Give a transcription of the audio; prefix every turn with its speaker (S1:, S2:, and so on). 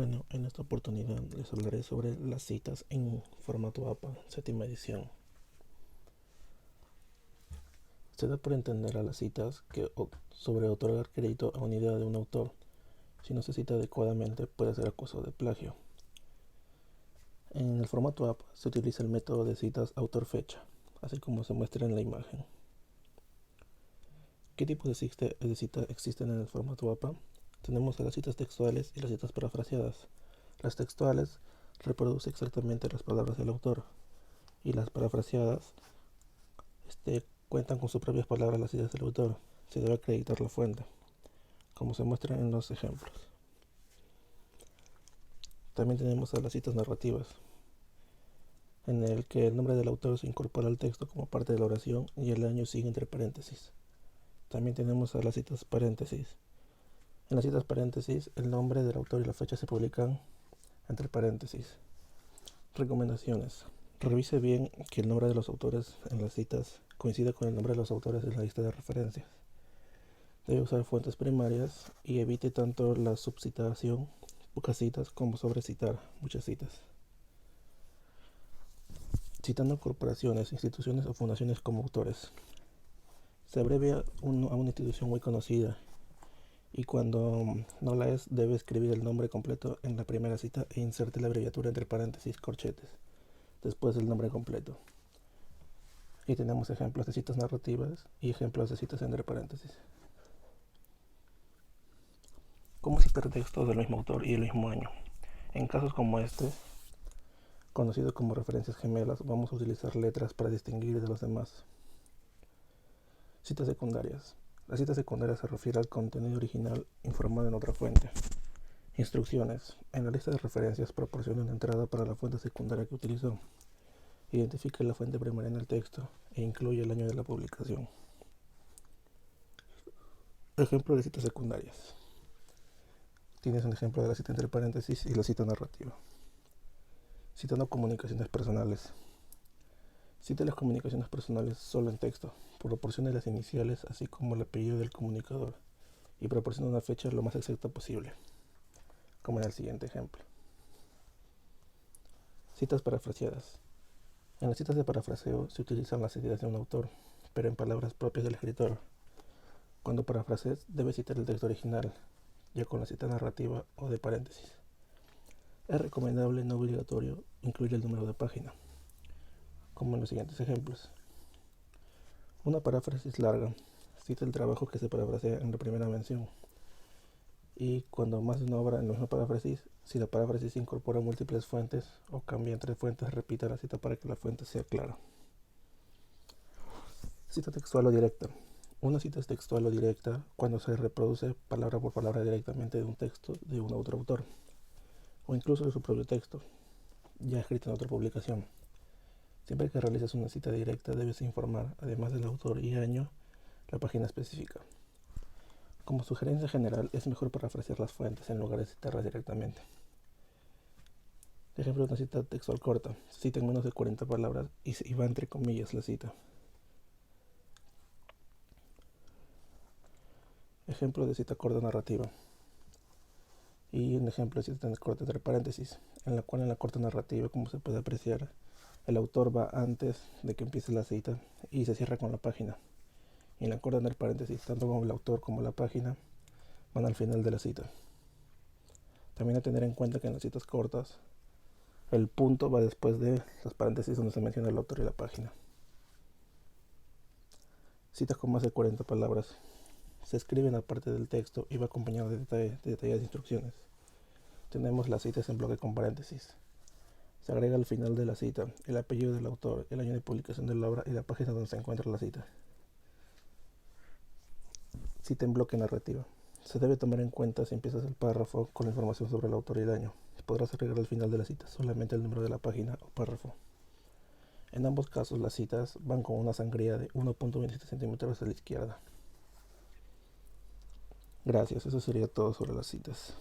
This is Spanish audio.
S1: Bueno, en esta oportunidad les hablaré sobre las citas en formato APA, séptima edición. Se da por entender a las citas que sobre otorgar crédito a una idea de un autor, si no se cita adecuadamente, puede ser acusado de plagio. En el formato APA se utiliza el método de citas autor-fecha, así como se muestra en la imagen. ¿Qué tipos de citas existen en el formato APA? Tenemos a las citas textuales y las citas parafraseadas. Las textuales reproducen exactamente las palabras del autor, y las parafraseadas cuentan con sus propias palabras las ideas del autor. Se debe acreditar la fuente, como se muestra en los ejemplos. También tenemos a las citas narrativas, en el que el nombre del autor se incorpora al texto como parte de la oración y el año sigue entre paréntesis. También tenemos a las citas paréntesis. En las citas paréntesis, el nombre del autor y la fecha se publican entre paréntesis. Recomendaciones. Revise bien que el nombre de los autores en las citas coincida con el nombre de los autores en la lista de referencias. Debe usar fuentes primarias y evite tanto la subcitación, pocas citas, como sobrecitar, muchas citas. Citando corporaciones, instituciones o fundaciones como autores. Se abrevia a una institución muy conocida y cuando no la es, debe escribir el nombre completo en la primera cita e inserte la abreviatura entre paréntesis, corchetes, después del nombre completo. Y tenemos ejemplos de citas narrativas y ejemplos de citas entre paréntesis. ¿Cómo citar textos del mismo autor y el mismo año? En casos como este, conocido como referencias gemelas, vamos a utilizar letras para distinguir de los demás. Citas secundarias. La cita secundaria se refiere al contenido original informado en otra fuente. Instrucciones. En la lista de referencias proporciona una entrada para la fuente secundaria que utilizó. Identifique la fuente primaria en el texto e incluye el año de la publicación. Ejemplo de citas secundarias. Tienes un ejemplo de la cita entre paréntesis y la cita narrativa. Citando comunicaciones personales. Cite las comunicaciones personales solo en texto. Proporcione las iniciales así como el apellido del comunicador y proporcione una fecha lo más exacta posible, como en el siguiente ejemplo. Citas parafraseadas. En las citas de parafraseo se utilizan las ideas de un autor, pero en palabras propias del escritor. Cuando parafrasees, debes citar el texto original, ya con la cita narrativa o de paréntesis. Es recomendable, no obligatorio, incluir el número de página, como en los siguientes ejemplos. Una paráfrasis larga. Cita el trabajo que se parafrasea en la primera mención. Y cuando más de una obra en la misma paráfrasis, si la paráfrasis incorpora múltiples fuentes o cambia entre fuentes, repita la cita para que la fuente sea clara. Cita textual o directa. Una cita es textual o directa cuando se reproduce palabra por palabra directamente de un texto de un otro autor, o incluso de su propio texto, ya escrito en otra publicación. Siempre que realices una cita directa debes informar, además del autor y año, la página específica. Como sugerencia general, es mejor parafrasear las fuentes en lugar de citarlas directamente. Ejemplo de una cita textual corta. Se cita en menos de 40 palabras y va entre comillas la cita. Ejemplo de cita corta narrativa. Y un ejemplo de cita corta entre paréntesis, en la cual en la corta narrativa, como se puede apreciar, el autor va antes de que empiece la cita y se cierra con la página. Y en la corta entre paréntesis, tanto como el autor como la página van al final de la cita. También a tener en cuenta que en las citas cortas, el punto va después de los paréntesis donde se menciona el autor y la página. Citas con más de 40 palabras. Se escribe en la parte del texto y va acompañado de detalladas instrucciones. Tenemos las citas en bloque con paréntesis. Se agrega al final de la cita el apellido del autor, el año de publicación de la obra y la página donde se encuentra la cita. Cita en bloque narrativa. Se debe tomar en cuenta si empiezas el párrafo con la información sobre el autor y el año. Podrás agregar al final de la cita solamente el número de la página o párrafo. En ambos casos las citas van con una sangría de 1.27 centímetros a la izquierda. Gracias, eso sería todo sobre las citas.